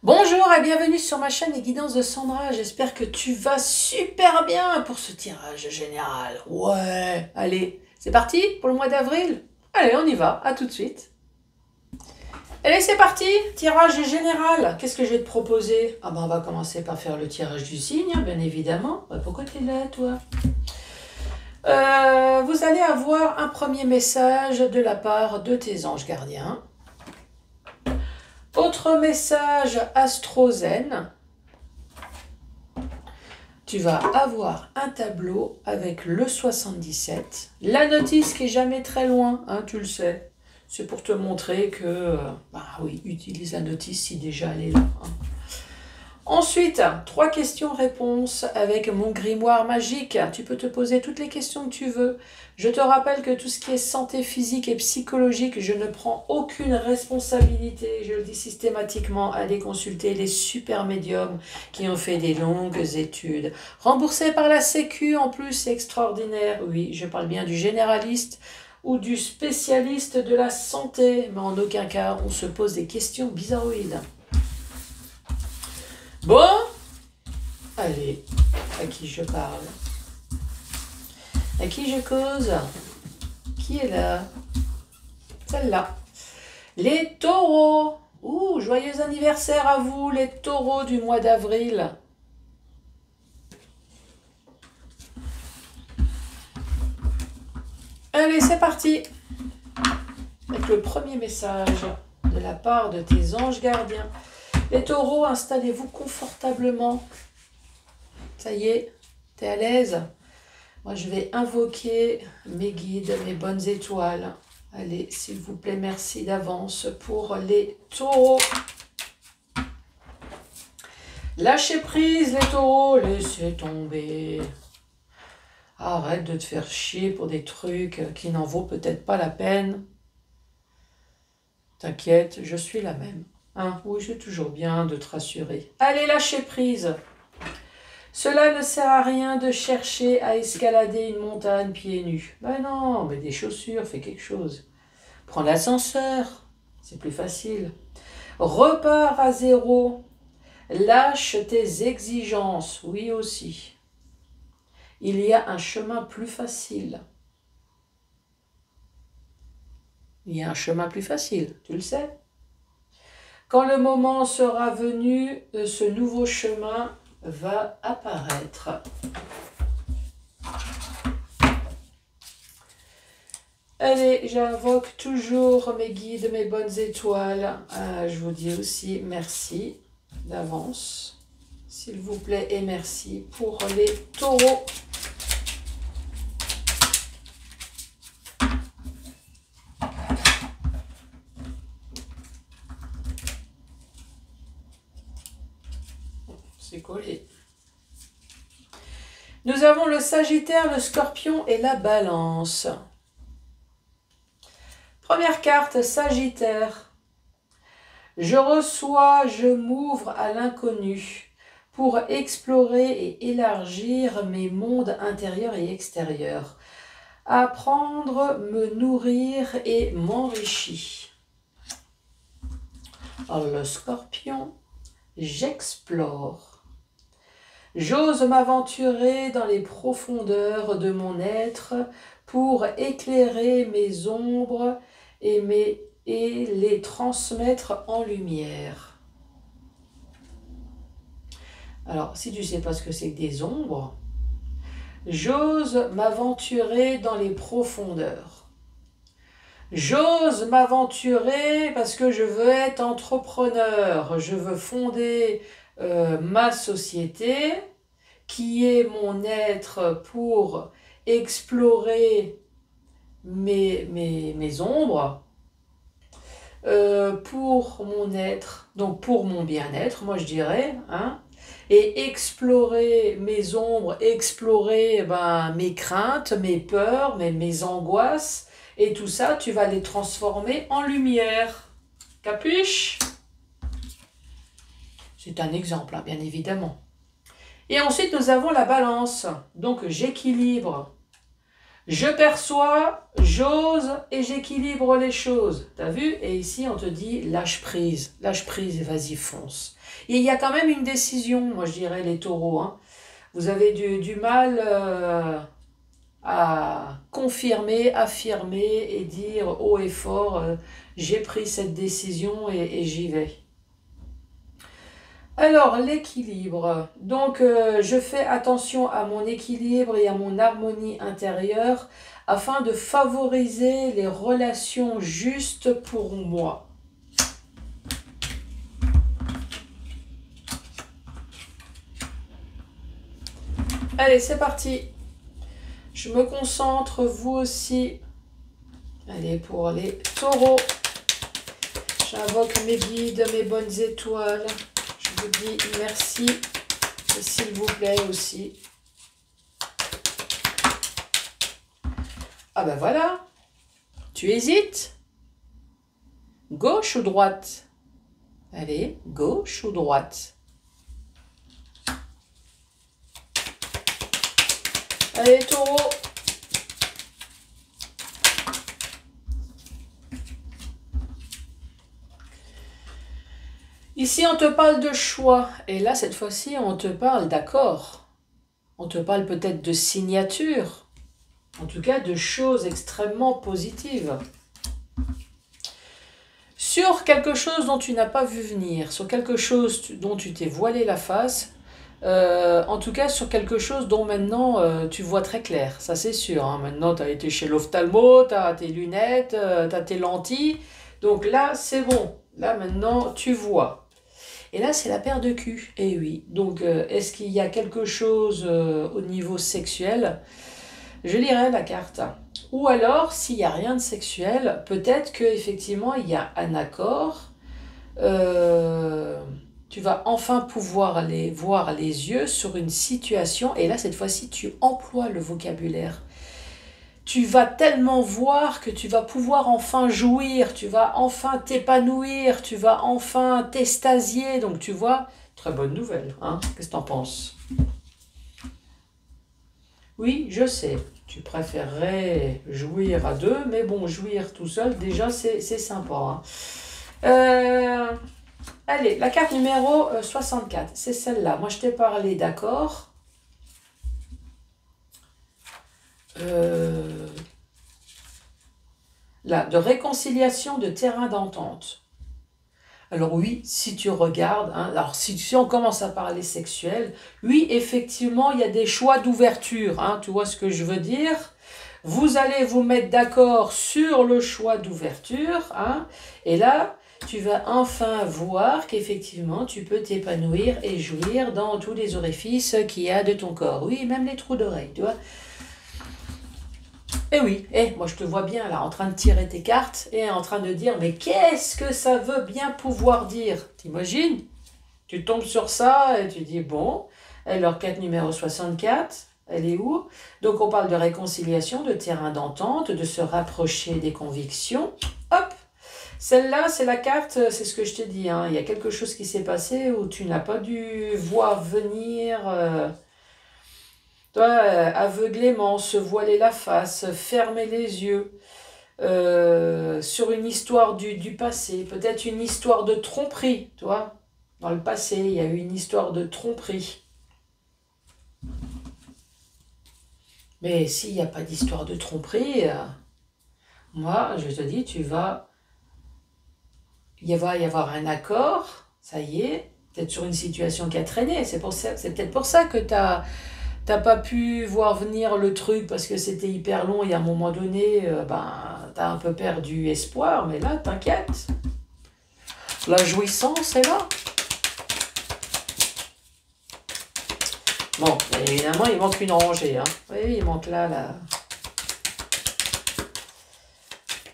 Bonjour et bienvenue sur ma chaîne Les Guidances de Sandra. J'espère que tu vas super bien pour ce tirage général. Ouais, allez, c'est parti pour le mois d'avril. Allez, on y va, à tout de suite. Allez, c'est parti, tirage général. Qu'est-ce que je vais te proposer? Ah ben, on va commencer par faire le tirage du signe, hein, bien évidemment. Bah, pourquoi tu es là, toi? Vous allez avoir un premier message de la part de tes anges gardiens. Autre message AstroZen. Tu vas avoir un tableau avec le 77. La notice qui est jamais très loin, hein, tu le sais. C'est pour te montrer que, bah oui, utilise la notice si déjà elle est là. Hein. Ensuite, 3 questions-réponses avec mon grimoire magique. Tu peux te poser toutes les questions que tu veux. Je te rappelle que tout ce qui est santé physique et psychologique, je ne prends aucune responsabilité. Je le dis systématiquement, allez consulter les super médiums qui ont fait des longues études. Remboursé par la Sécu en plus, c'est extraordinaire. Oui, je parle bien du généraliste ou du spécialiste de la santé. Mais en aucun cas, on se pose des questions bizarroïdes. Bon, allez, à qui je parle? À qui je cause? Qui est là? Celle-là. Les taureaux. Ouh, joyeux anniversaire à vous, les taureaux du mois d'avril. Allez, c'est parti. Avec le premier message de la part de tes anges gardiens. Les taureaux, installez-vous confortablement. Ça y est, t'es à l'aise? Moi, je vais invoquer mes guides, mes bonnes étoiles. Allez, s'il vous plaît, merci d'avance pour les taureaux. Lâchez prise, les taureaux, laissez tomber. Arrête de te faire chier pour des trucs qui n'en vaut peut-être pas la peine. T'inquiète, je suis la même. Hein, oui, c'est toujours bien de te rassurer. Allez, lâchez prise. Cela ne sert à rien de chercher à escalader une montagne pieds nus. Ben non, mais des chaussures, fais quelque chose. Prends l'ascenseur, c'est plus facile. Repars à zéro. Lâche tes exigences, oui aussi. Il y a un chemin plus facile. Il y a un chemin plus facile, tu le sais. Quand le moment sera venu, ce nouveau chemin va apparaître. Allez, j'invoque toujours mes guides, mes bonnes étoiles. Je vous dis aussi merci d'avance, s'il vous plaît, et merci pour les taureaux. C'est collé. Nous avons le Sagittaire, le Scorpion et la Balance. Première carte, Sagittaire. Je reçois, je m'ouvre à l'inconnu pour explorer et élargir mes mondes intérieurs et extérieurs. Apprendre, me nourrir et m'enrichir. Le Scorpion, j'explore. J'ose m'aventurer dans les profondeurs de mon être pour éclairer mes ombres et les transmettre en lumière. Alors, si tu ne sais pas ce que c'est que des ombres, j'ose m'aventurer dans les profondeurs. J'ose m'aventurer parce que je veux être entrepreneur, je veux fonder ma société, qui est mon être pour explorer mes ombres, pour mon être, donc pour mon bien-être, moi je dirais, hein, et explorer mes ombres, explorer mes craintes, mes peurs, mes angoisses, et tout ça, tu vas les transformer en lumière. Capiche? C'est un exemple, hein, bien évidemment. Et ensuite, nous avons la balance. Donc, j'équilibre. Je perçois, j'ose et j'équilibre les choses. T'as vu? Et ici, on te dit lâche prise et vas-y, fonce. Et il y a quand même une décision, moi je dirais les taureaux. Hein. Vous avez du mal à confirmer, affirmer et dire haut et fort, j'ai pris cette décision et j'y vais. Alors, l'équilibre. Donc, je fais attention à mon équilibre et à mon harmonie intérieure afin de favoriser les relations justes pour moi. Allez, c'est parti. Je me concentre, vous aussi. Allez, pour les taureaux. J'invoque mes guides, mes bonnes étoiles. Je vous dis merci. Et s'il vous plaît aussi. Ah ben voilà. Tu hésites? Gauche ou droite? Allez, gauche ou droite? Allez, taureau. Ici, on te parle de choix. Et là, cette fois-ci, on te parle d'accord. On te parle peut-être de signature. En tout cas, de choses extrêmement positives. Sur quelque chose dont tu n'as pas vu venir. Sur quelque chose dont tu t'es voilé la face. En tout cas, sur quelque chose dont maintenant tu vois très clair, ça c'est sûr. Hein. Maintenant, tu as été chez l'ophtalmo, tu as tes lunettes, tu as tes lentilles. Donc là, c'est bon. Là, maintenant, tu vois. Et là, c'est la paire de cul. Eh oui. Donc, est-ce qu'il y a quelque chose au niveau sexuel? Je lirai la carte. Ou alors, s'il n'y a rien de sexuel, peut-être qu'effectivement, il y a un accord. Tu vas enfin pouvoir voir les yeux sur une situation. Et là, cette fois-ci, tu emploies le vocabulaire. Tu vas tellement voir que tu vas pouvoir enfin jouir, tu vas enfin t'épanouir, tu vas enfin t'extasier. Donc, tu vois, très bonne nouvelle. Hein. Qu'est-ce que t'en penses? Oui, je sais. Tu préférerais jouir à deux, mais bon, jouir tout seul, déjà, c'est sympa. Hein. Allez, la carte numéro 64, c'est celle-là. Moi, je t'ai parlé d'accord. Là, de réconciliation de terrain d'entente. Alors oui, si tu regardes, hein, alors si on commence à parler sexuel, oui, effectivement, il y a des choix d'ouverture. Hein, tu vois ce que je veux dire? Vous allez vous mettre d'accord sur le choix d'ouverture. Hein, et là, tu vas enfin voir qu'effectivement, tu peux t'épanouir et jouir dans tous les orifices qu'il y a de ton corps. Oui, même les trous d'oreilles, tu vois. Eh oui, moi je te vois bien là en train de tirer tes cartes et en train de dire mais qu'est-ce que ça veut bien pouvoir dire? T'imagines? Tu tombes sur ça et tu dis bon, alors carte numéro 64, elle est où? Donc on parle de réconciliation, de terrain d'entente, de se rapprocher des convictions. Hop! Celle-là, c'est la carte, c'est ce que je t'ai dit, hein. Il y a quelque chose qui s'est passé où tu n'as pas dû voir venir... aveuglément, se voiler la face, fermer les yeux, sur une histoire du passé, peut-être une histoire de tromperie, tu vois. Dans le passé, il y a eu une histoire de tromperie. Mais s'il n'y a pas d'histoire de tromperie, moi, je te dis, il va y avoir un accord, ça y est, peut-être sur une situation qui a traîné. C'est peut-être pour ça que t'as pas pu voir venir le truc parce que c'était hyper long et à un moment donné, t'as un peu perdu espoir, mais là, t'inquiète. La jouissance est là. Bon, évidemment, il manque une rangée. Hein. Oui, il manque là.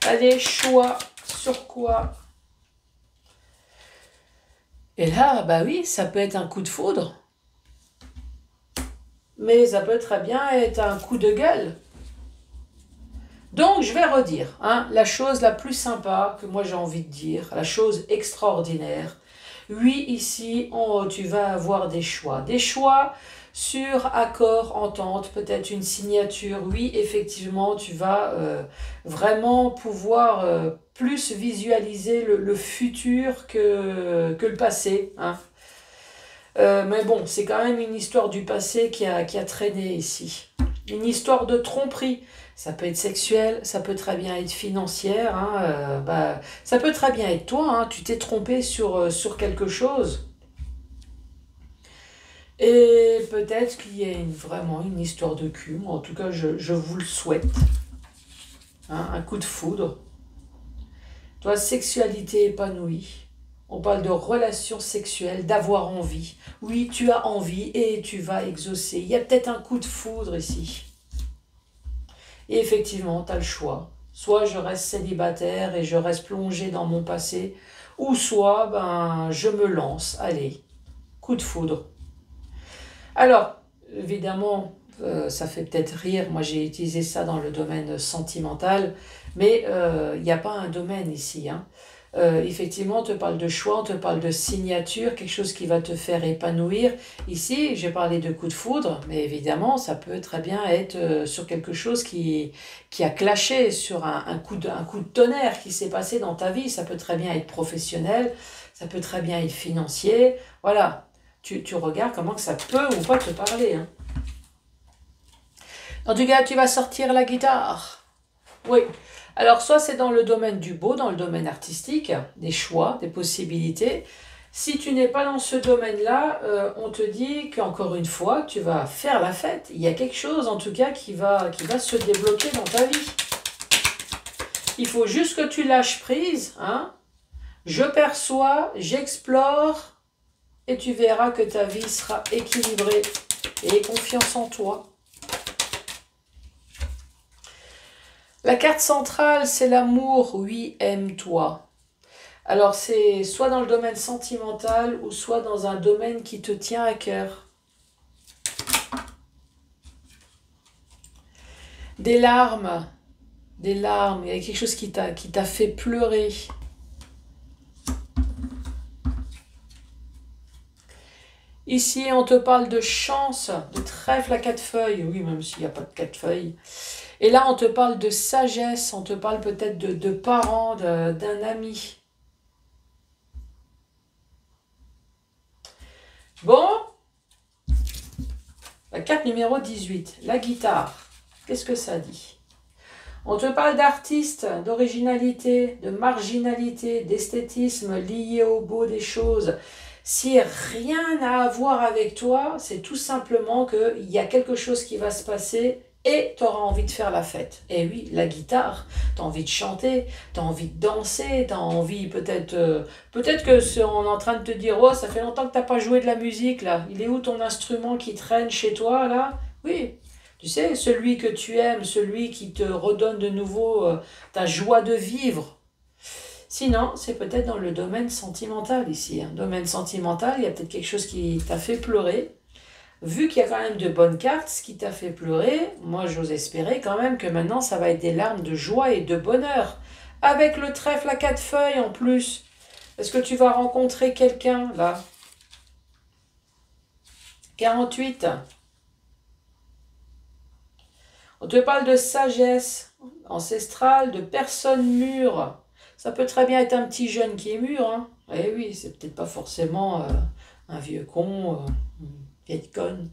Allez, choix. Sur quoi? Et là, bah oui, ça peut être un coup de foudre. Mais ça peut très bien être un coup de gueule. Donc, je vais redire, hein, la chose la plus sympa que moi j'ai envie de dire, la chose extraordinaire. Oui, ici, tu vas avoir des choix. Des choix sur accord, entente, peut-être une signature. Oui, effectivement, tu vas vraiment pouvoir plus visualiser le futur que le passé, hein. Mais bon, c'est quand même une histoire du passé qui a traîné ici. Une histoire de tromperie. Ça peut être sexuel, ça peut très bien être financière, hein, ça peut très bien être toi, hein, tu t'es trompé sur quelque chose. Et peut-être qu'il y a vraiment une histoire de cul. En tout cas, je vous le souhaite, hein, un coup de foudre. Toi, sexualité épanouie. On parle de relations sexuelles, d'avoir envie. Oui, tu as envie et tu vas exaucer. Il y a peut-être un coup de foudre ici. Et effectivement, tu as le choix. Soit je reste célibataire et je reste plongé dans mon passé, ou soit je me lance. Allez, coup de foudre. Alors, évidemment, ça fait peut-être rire. Moi, j'ai utilisé ça dans le domaine sentimental, mais il n'y a pas un domaine ici, hein. Effectivement, on te parle de choix, on te parle de signature, quelque chose qui va te faire épanouir. Ici, j'ai parlé de coup de foudre, mais évidemment, ça peut très bien être sur quelque chose qui a clashé, sur un coup de tonnerre qui s'est passé dans ta vie. Ça peut très bien être professionnel, ça peut très bien être financier. Voilà, tu regardes comment que ça peut ou pas te parler, hein. En tout cas, tu vas sortir la guitare. Oui. Alors, soit c'est dans le domaine du beau, dans le domaine artistique, des choix, des possibilités. Si tu n'es pas dans ce domaine-là, on te dit qu'encore une fois, tu vas faire la fête. Il y a quelque chose, en tout cas, qui va se débloquer dans ta vie. Il faut juste que tu lâches prise, hein. Je perçois, j'explore, et tu verras que ta vie sera équilibrée. Et confiance en toi. La carte centrale, c'est l'amour. Oui, aime-toi. Alors, c'est soit dans le domaine sentimental ou soit dans un domaine qui te tient à cœur. Des larmes, il y a quelque chose qui t'a fait pleurer. Ici, on te parle de chance, de trèfle à 4 feuilles. Oui, même s'il n'y a pas de 4 feuilles. Et là, on te parle de sagesse, on te parle peut-être de parents, d'un ami. Bon, la carte numéro 18, la guitare. Qu'est-ce que ça dit? On te parle d'artiste, d'originalité, de marginalité, d'esthétisme lié au beau des choses. Si rien n'a à voir avec toi, c'est tout simplement qu'il y a quelque chose qui va se passer et tu auras envie de faire la fête. Et oui, la guitare, tu as envie de chanter, tu as envie de danser, tu as envie peut-être que on est en train de te dire, oh, ça fait longtemps que tu n'as pas joué de la musique, là. Il est où ton instrument qui traîne chez toi, là? Oui, tu sais, celui que tu aimes, celui qui te redonne de nouveau ta joie de vivre. Sinon, c'est peut-être dans le domaine sentimental ici, hein. Domaine sentimental, il y a peut-être quelque chose qui t'a fait pleurer. Vu qu'il y a quand même de bonnes cartes, ce qui t'a fait pleurer, moi j'ose espérer quand même que maintenant ça va être des larmes de joie et de bonheur. Avec le trèfle à 4 feuilles en plus. Est-ce que tu vas rencontrer quelqu'un là? 48. On te parle de sagesse ancestrale, de personnes mûres. Ça peut très bien être un petit jeune qui est mûr, hein. Eh oui, c'est peut-être pas forcément un vieux con, une vieille conne.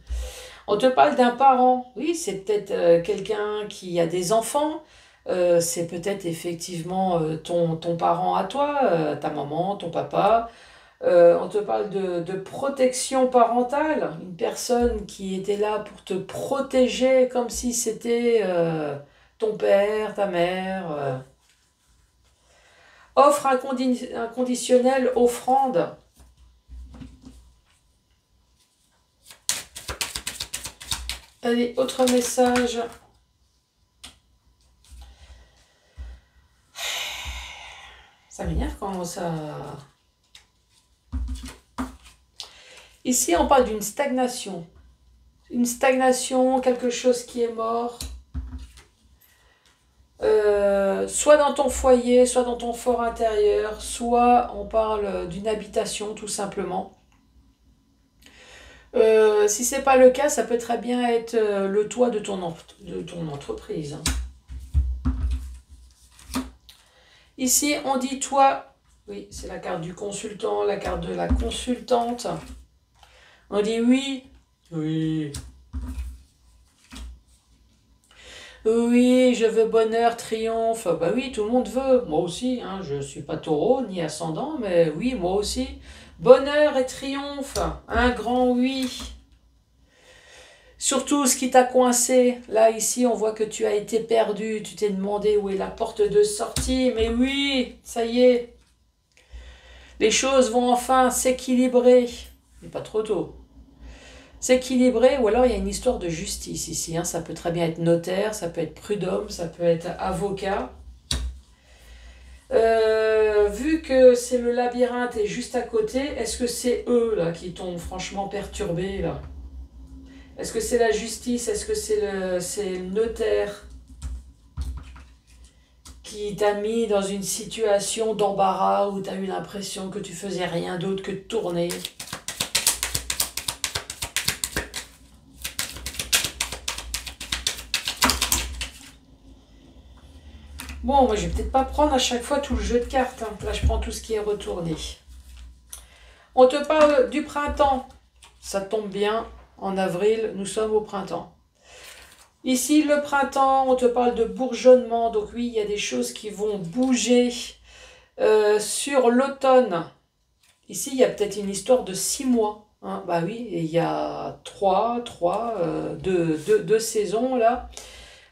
On te parle d'un parent. Oui, c'est peut-être quelqu'un qui a des enfants. C'est peut-être effectivement ton parent à toi, ta maman, ton papa. On te parle de protection parentale. Une personne qui était là pour te protéger comme si c'était ton père, ta mère. Offre inconditionnelle, offrande. Allez, autre message. Ça m'énerve quand ça... Ici, on parle d'une stagnation. Une stagnation, quelque chose qui est mort. soit dans ton foyer, soit dans ton fort intérieur, soit on parle d'une habitation tout simplement. Si c'est pas le cas, ça peut très bien être le toit de ton entreprise. Ici, on dit toi, oui, c'est la carte du consultant, la carte de la consultante. On dit oui, oui. Oui, je veux bonheur, triomphe. Bah oui, tout le monde veut. Moi aussi, hein, je ne suis pas taureau ni ascendant, mais oui, moi aussi. Bonheur et triomphe, un grand oui. Surtout ce qui t'a coincé. Là, ici, on voit que tu as été perdu. Tu t'es demandé où est la porte de sortie. Mais oui, ça y est. Les choses vont enfin s'équilibrer. Mais pas trop tôt. S'équilibrer, ou alors il y a une histoire de justice ici. Hein. Ça peut très bien être notaire, ça peut être prud'homme, ça peut être avocat. Vu que c'est le labyrinthe et juste à côté, est-ce que c'est eux là qui t'ont franchement perturbé là? Est-ce que c'est la justice? Est-ce que c'est le notaire qui t'a mis dans une situation d'embarras où tu as eu l'impression que tu faisais rien d'autre que de tourner? Bon, moi je vais peut-être pas prendre à chaque fois tout le jeu de cartes. Hein. Là, je prends tout ce qui est retourné. On te parle du printemps. Ça tombe bien. En avril, nous sommes au printemps. Ici, le printemps, on te parle de bourgeonnement. Donc oui, il y a des choses qui vont bouger. Sur l'automne, ici, il y a peut-être une histoire de 6 mois. Hein. Bah oui, et il y a deux saisons là.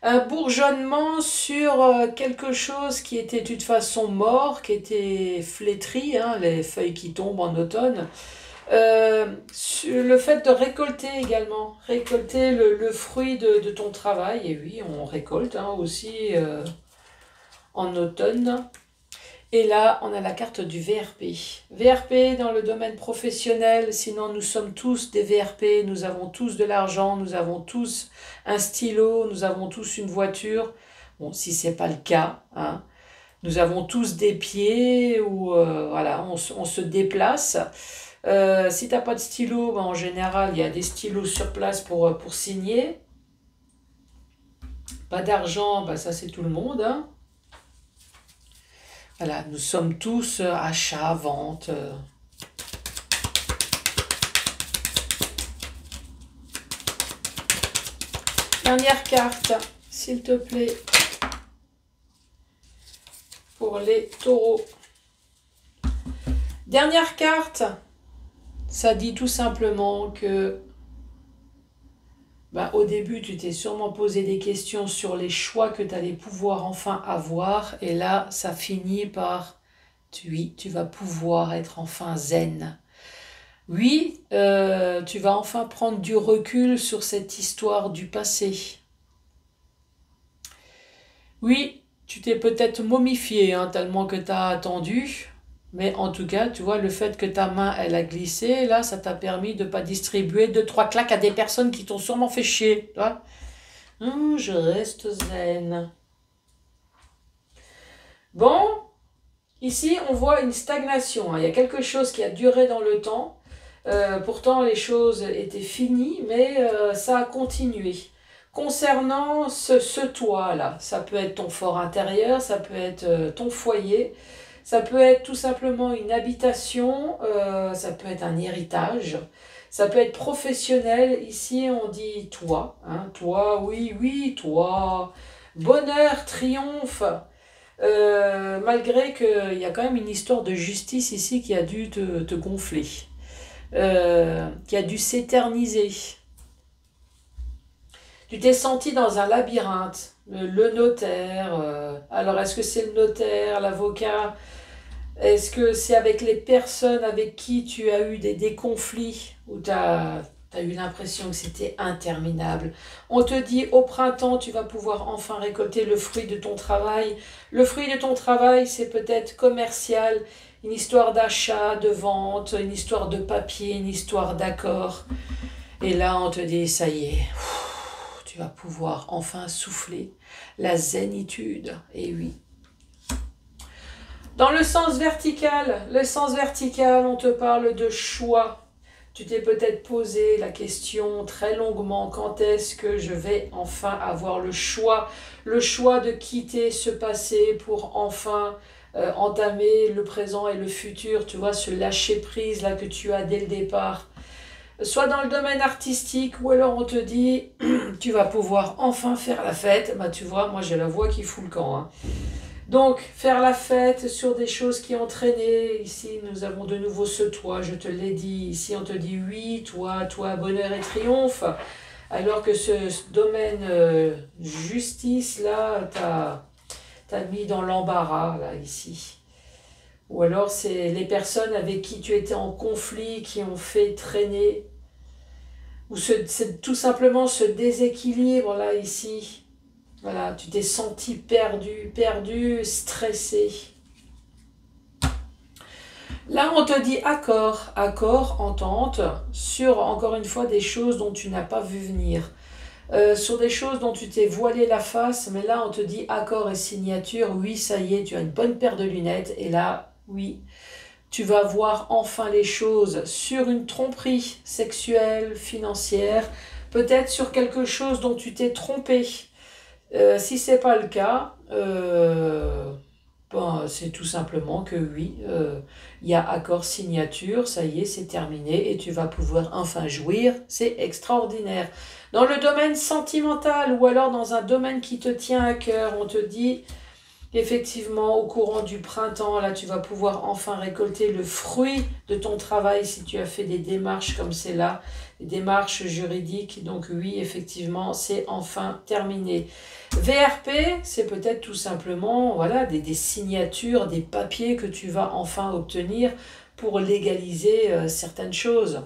Un bourgeonnement sur quelque chose qui était de toute façon mort, qui était flétri, hein, les feuilles qui tombent en automne. Le fait de récolter également, récolter le fruit de ton travail, et oui, on récolte hein, aussi en automne. Et là, on a la carte du VRP. VRP dans le domaine professionnel, sinon nous sommes tous des VRP, nous avons tous de l'argent, nous avons tous un stylo, nous avons tous une voiture. Bon, si ce n'est pas le cas, hein, nous avons tous des pieds, ou voilà, on se déplace. Si tu n'as pas de stylo, ben, en général, il y a des stylos sur place pour signer. Pas d'argent, ben, ça c'est tout le monde, hein. Voilà, nous sommes tous achat, vente. Dernière carte, s'il te plaît, pour les taureaux. Dernière carte, ça dit tout simplement que au début, tu t'es sûrement posé des questions sur les choix que tu allais pouvoir enfin avoir. Et là, ça finit par, oui, tu vas pouvoir être enfin zen. Oui, tu vas enfin prendre du recul sur cette histoire du passé. Oui, tu t'es peut-être momifié, hein, tellement que tu as attendu. Mais en tout cas, tu vois, le fait que ta main, elle a glissé, là, ça t'a permis de ne pas distribuer 2-3 claques à des personnes qui t'ont sûrement fait chier. Tu vois, je reste zen. Bon, ici, on voit une stagnation. Hein. Il y a quelque chose qui a duré dans le temps. Pourtant, les choses étaient finies, mais ça a continué. Concernant ce toit-là, ça peut être ton fort intérieur, ça peut être ton foyer. Ça peut être tout simplement une habitation, ça peut être un héritage, ça peut être professionnel. Ici, on dit toi, hein, toi, oui, oui, toi. Bonheur, triomphe. Malgré qu'il y a quand même une histoire de justice ici qui a dû te gonfler, qui a dû s'éterniser. Tu t'es senti dans un labyrinthe, le notaire. Alors, est-ce que c'est le notaire, l'avocat? Est-ce que c'est avec les personnes avec qui tu as eu des conflits où tu as eu l'impression que c'était interminable? On te dit au printemps, tu vas pouvoir enfin récolter le fruit de ton travail. Le fruit de ton travail, c'est peut-être commercial, une histoire d'achat, de vente, une histoire de papier, une histoire d'accord. Et là, on te dit, ça y est, tu vas pouvoir enfin souffler la zénitude. Et oui. Dans le sens vertical, on te parle de choix. Tu t'es peut-être posé la question très longuement, quand est-ce que je vais enfin avoir le choix de quitter ce passé pour enfin entamer le présent et le futur, tu vois, ce lâcher-prise là que tu as dès le départ. Soit dans le domaine artistique, ou alors on te dit, tu vas pouvoir enfin faire la fête. Bah tu vois, moi j'ai la voix qui fout le camp, hein. Donc, faire la fête sur des choses qui ont traîné. Ici, nous avons de nouveau ce toi, je te l'ai dit. Ici, on te dit oui, toi, bonheur et triomphe. Alors que ce domaine justice, là, t'as mis dans l'embarras, là, ici. Ou alors, c'est les personnes avec qui tu étais en conflit qui ont fait traîner. Ou c'est tout simplement ce déséquilibre, là, ici. Voilà, tu t'es senti perdu, stressé. Là, on te dit accord, entente, sur, encore une fois, des choses dont tu n'as pas vu venir. Sur des choses dont tu t'es voilé la face, mais là, on te dit accord et signature. Oui, ça y est, tu as une bonne paire de lunettes. Et là, oui, tu vas voir enfin les choses sur une tromperie sexuelle, financière, peut-être sur quelque chose dont tu t'es trompé. Si ce n'est pas le cas, c'est tout simplement que oui, il y a accord signature, ça y est, c'est terminé et tu vas pouvoir enfin jouir, c'est extraordinaire. Dans le domaine sentimental ou alors dans un domaine qui te tient à cœur, on te dit effectivement au courant du printemps, là tu vas pouvoir enfin récolter le fruit de ton travail si tu as fait des démarches comme c'est là, des démarches juridiques, donc oui, effectivement, c'est enfin terminé. VRP, c'est peut-être tout simplement voilà, des signatures, des papiers que tu vas enfin obtenir pour légaliser certaines choses.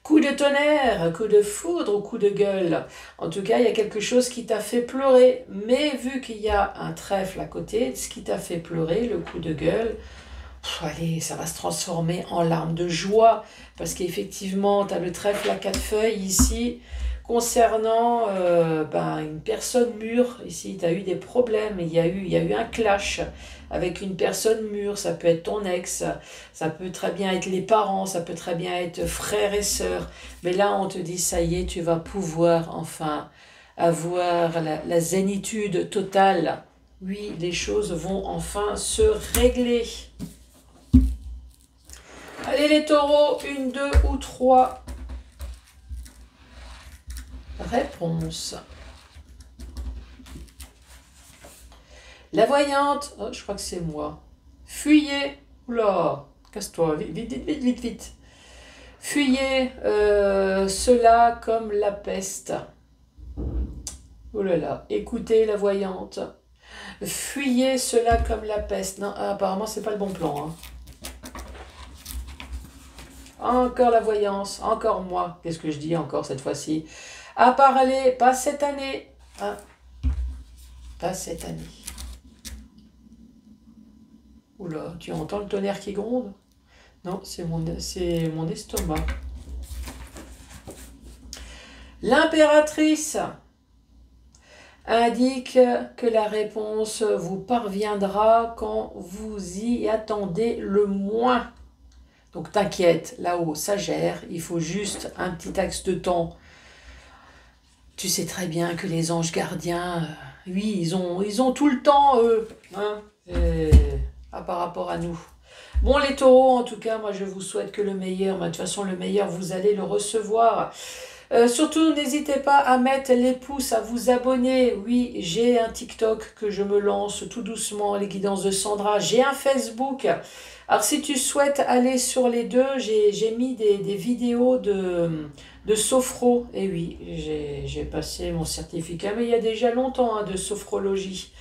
Coup de tonnerre, coup de foudre ou coup de gueule. En tout cas, il y a quelque chose qui t'a fait pleurer. Mais vu qu'il y a un trèfle à côté, ce qui t'a fait pleurer, le coup de gueule, allez, ça va se transformer en larmes de joie. Parce qu'effectivement, tu as le trèfle à 4 feuilles ici. Concernant une personne mûre, ici tu as eu des problèmes, il y a eu un clash avec une personne mûre, ça peut être ton ex, ça peut très bien être les parents, ça peut très bien être frères et sœurs, mais là on te dit ça y est, tu vas pouvoir enfin avoir la zénitude totale. Oui, les choses vont enfin se régler. Allez les taureaux, 1, 2 ou 3. Réponse. La voyante, oh, je crois que c'est moi. Fuyez, oula, casse-toi, vite. Fuyez cela comme la peste. Oh là là, écoutez la voyante. Fuyez cela comme la peste. Non, apparemment c'est pas le bon plan, hein. Encore la voyance, encore moi. Qu'est-ce que je dis encore cette fois-ci? À parler, pas cette année. Hein? Pas cette année. Oula, tu entends le tonnerre qui gronde? Non, c'est mon estomac. L'impératrice indique que la réponse vous parviendra quand vous y attendez le moins. Donc t'inquiète, là-haut, ça gère. Il faut juste un petit axe de temps. Tu sais très bien que les anges gardiens, oui, ils ont tout le temps, eux, hein, par rapport à nous. Bon, les taureaux, en tout cas, moi, je vous souhaite que le meilleur. Mais de toute façon, le meilleur, vous allez le recevoir. Surtout, n'hésitez pas à mettre les pouces, à vous abonner. Oui, j'ai un TikTok que je me lance tout doucement, les guidances de Sandra. J'ai un Facebook. Alors, si tu souhaites aller sur les deux, j'ai mis des vidéos de sophro. Et oui, j'ai passé mon certificat, mais il y a déjà longtemps, hein, de sophrologie.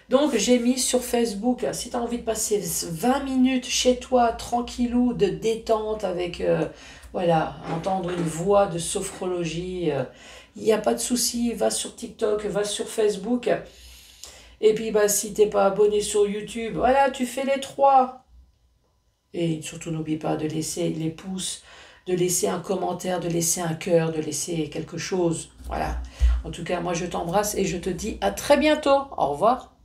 Donc, j'ai mis sur Facebook, si tu as envie de passer 20 minutes chez toi, tranquillou, de détente, avec, entendre une voix de sophrologie, il n'y a pas de souci, va sur TikTok, va sur Facebook. Et puis, si tu n'es pas abonné sur YouTube, voilà, tu fais les 3. Et surtout, n'oublie pas de laisser les pouces, de laisser un commentaire, de laisser un cœur, de laisser quelque chose. Voilà. En tout cas, moi, je t'embrasse et je te dis à très bientôt. Au revoir.